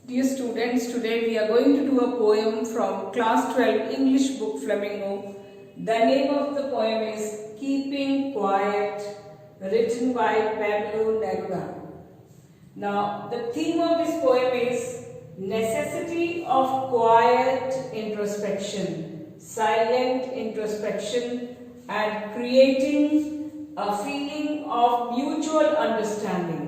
Dear students, today we are going to do a poem from class 12 English book Flamingo. The name of the poem is Keeping Quiet, written by Pablo Neruda. Now, the theme of this poem is necessity of quiet introspection, silent introspection, and creating a feeling of mutual understanding.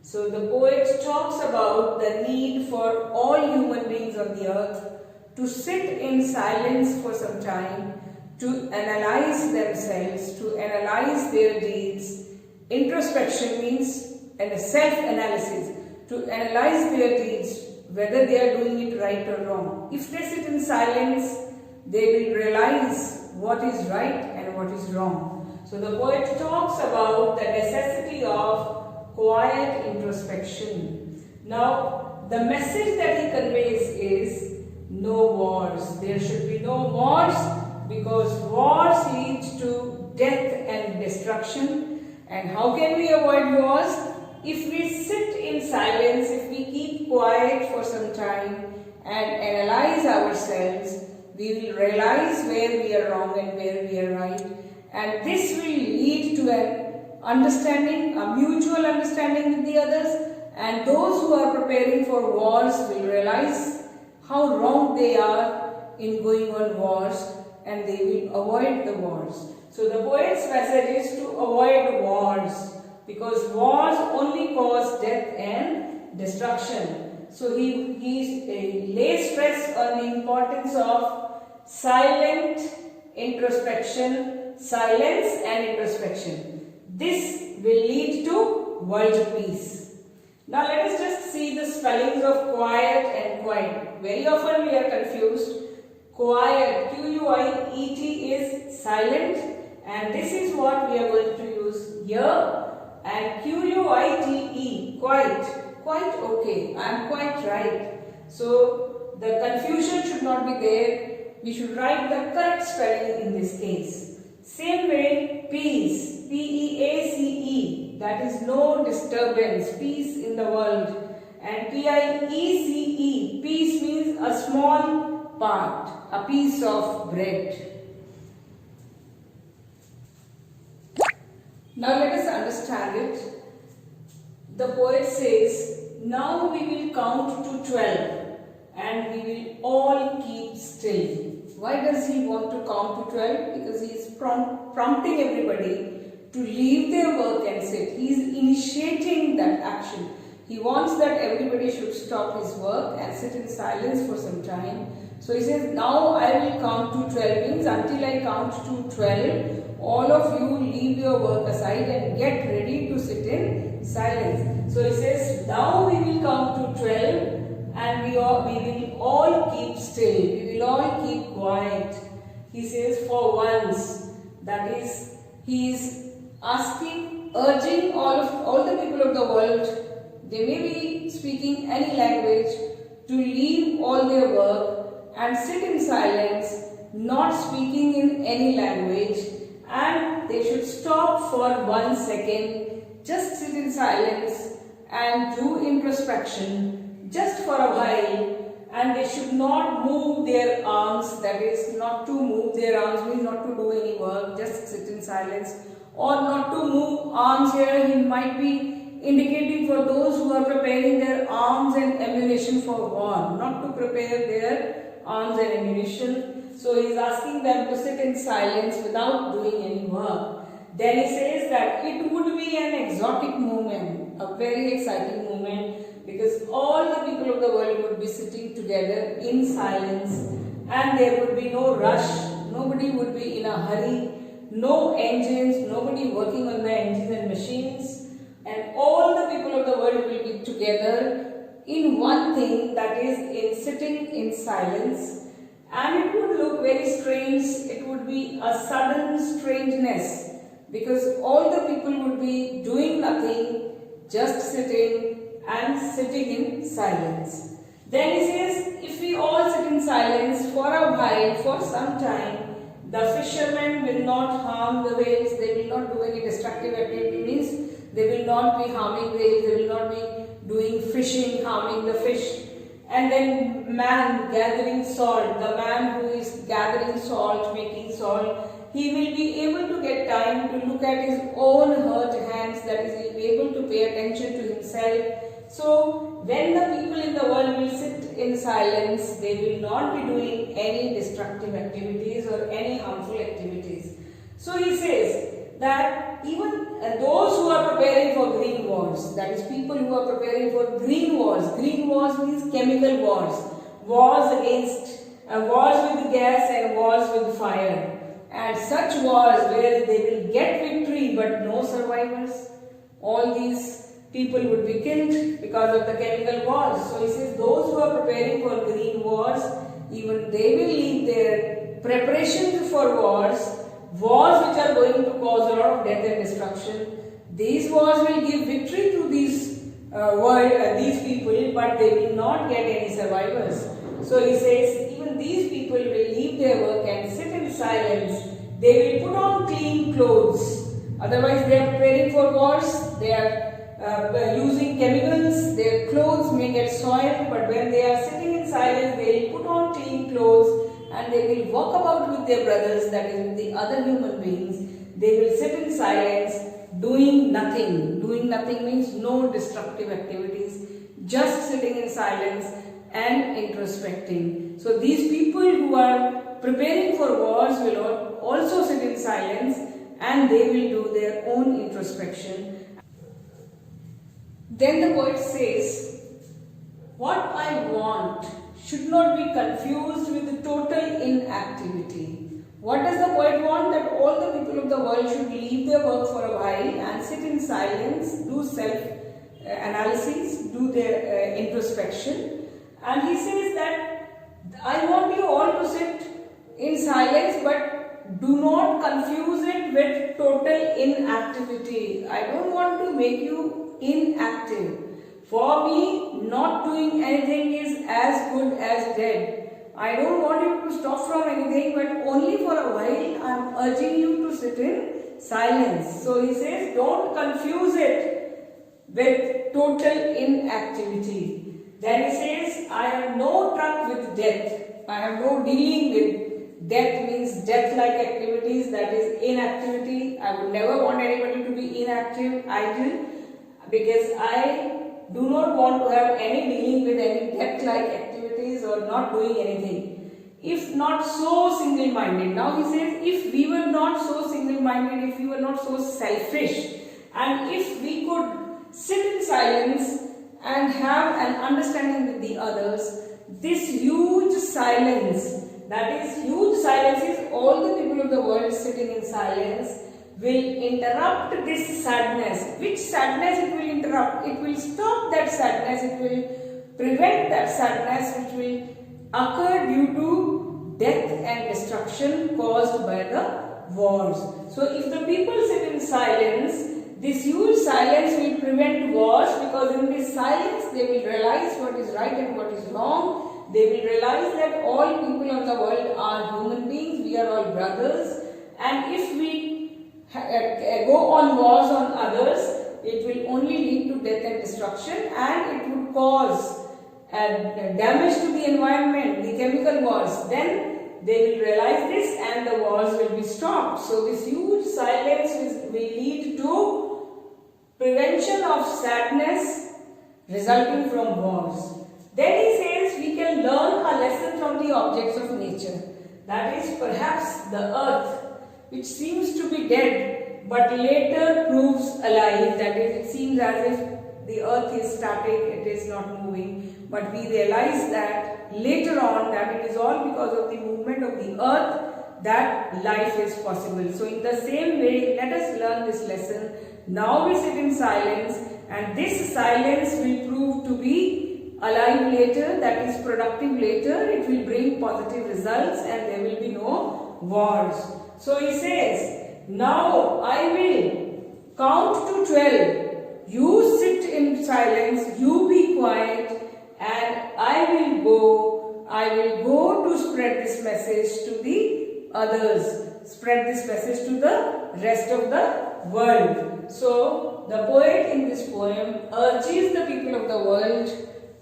So the poet talks about the need for all human beings on the earth to sit in silence for some time, to analyze themselves, to analyze their deeds. Introspection means a self-analysis, to analyze their deeds, whether they are doing it right or wrong. If they sit in silence, they will realize what is right and what is wrong. So the poet talks about the necessity of quiet introspection. Now, the message that he conveys is no wars. There should be no wars because wars lead to death and destruction. And how can we avoid wars? If we sit in silence, if we keep quiet for some time and analyze ourselves, we will realize where we are wrong and where we are right. And this will lead to an understanding, a mutual understanding with the others, and those who are preparing for wars will realize how wrong they are in going on wars, and they will avoid the wars. So the poet's message is to avoid wars, because wars only cause death and destruction. So he lays stress on the importance of silent introspection, silence and introspection. This will lead to world peace. Now let us just see the spellings of quiet and quiet. Very often we are confused. Quiet, Q-U-I-E-T is silent, and this is what we are going to use here. And Q-U-I-T-E, quiet, quite okay, I am quite right. So the confusion should not be there. We should write the correct spelling in this case. Same way, peace, P-E-A-C-E, that is no disturbance, peace in the world. And P-I-E-C-E, peace means a small part, a piece of bread. Now let us understand it. The poet says, now we will count to 12 and we will all keep still. Why does he want to count to 12? Because he is prompting everybody to leave their work and sit. He is initiating that action. He wants that everybody should stop his work and sit in silence for some time. So he says, now I will count to 12, means until I count to 12, all of you leave your work aside and get ready to sit in silence. So he says, now we will count to 12 and we will all keep still. We will all keep quiet. He says, for once, that is, he is asking, urging all the people of the world, they may be speaking any language, to leave all their work and sit in silence, not speaking in any language, and they should stop for 1 second, just sit in silence and do introspection just for a while, and they should not move their arms. That is, not to move their arms means not to do any work, just sit in silence, or not to move arms. Here he might be indicating for those who are preparing their arms and ammunition for war, not to prepare their arms and ammunition. So he is asking them to sit in silence without doing any work. Then he says that it would be an exotic moment, a very exciting moment, because all the people of the world would be sitting together in silence, and there would be no rush, nobody would be in a hurry, no engines, nobody working on the engines and machines, and all the people of the world will be together in one thing, that is in sitting in silence. And it would look very strange, it would be a sudden strangeness, because all the people would be doing nothing, just sitting in silence. Then he says, if we all sit in silence for a while, for some time, the fishermen will not harm the whales, they will not do any destructive activity, means they will not be harming whales, they will not be doing fishing, harming the fish. and then man gathering salt, the man who is gathering salt, making salt, he will be able to get time to look at his own hurt hands, that is, he will be able to pay attention to himself. So, when the people in the world will sit in silence, they will not be doing any destructive activities or any harmful activities. So, he says that even those who are preparing for green wars, that is, people who are preparing for green wars means chemical wars against, wars with gas and wars with fire. And such wars where they will get victory but no survivors, all these people would be killed because of the chemical wars. So he says those who are preparing for green wars, even they will leave their preparations for wars which are going to cause a lot of death and destruction. These wars will give victory to these people, but they will not get any survivors. So he says even these people will leave their work and sit in silence. They will put on clean clothes. Otherwise they are preparing for wars. They are using chemicals. Their clothes may get soiled. But when they are sitting in silence, they will put on clean clothes and they will walk about with their brothers, that is with the other human beings. They will sit in silence doing nothing. Doing nothing means no destructive activities. Just sitting in silence and introspecting. So these people who are preparing for wars will also sit in silence and they will do their own introspection. Then the poet says, what I want should not be confused with the total inactivity. What does the poet want? That all the people of the world should leave their work for a while and sit in silence, do self-analysis, do their introspection. And he says that I want you all to sit in silence, but do not confuse it with total inactivity. I don't want to make you inactive. For me, not doing anything is as good as dead. I don't want you to stop from anything, but only for a while I am urging you to sit in silence. So he says, don't confuse it with total inactivity. Then he says, I have no truck with death. I have no dealing with death, means death-like activities, that is inactivity. I would never want anybody to be inactive, idle, because I do not want to have any dealing with any death-like activities or not doing anything. If not so single-minded. Now he says, if we were not so single-minded, if we were not so selfish, and if we could sit in silence and have an understanding with the others, this huge silence, that is huge silence is all the people of the world sitting in silence, will interrupt this sadness. Which sadness it will interrupt? It will stop that sadness, it will prevent that sadness which will occur due to death and destruction caused by the wars. So if the people sit in silence, this huge silence will prevent wars, because in this silence they will realize what is right and what is wrong. They will realize that all people on the world are human beings, we are all brothers, and if we go on wars on others, it will only lead to death and destruction, and it would cause damage to the environment, the chemical wars. Then they will realize this and the wars will be stopped. So this huge silence will lead to prevention of sadness resulting from wars. Then he says we can learn a lesson from the objects of nature. That is perhaps the earth, which seems to be dead but later proves alive. That is, it seems as if the earth is static, it is not moving. But we realize that later on that it is all because of the movement of the earth that life is possible. So in the same way, let us learn this lesson. Now we sit in silence, and this silence will prove to be alive later, that is productive later. It will bring positive results and there will be no wars. So he says, now I will count to 12. You sit in silence, you be quiet, and I will go to spread this message to the others, spread this message to the rest of the world. So the poet in this poem urges the people of the world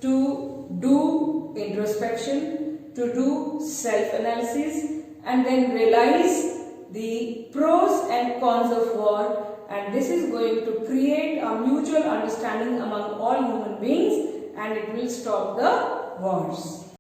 to do introspection, to do self-analysis, and then realize the pros and cons of war, and this is going to create a mutual understanding among all human beings, and it will stop the wars.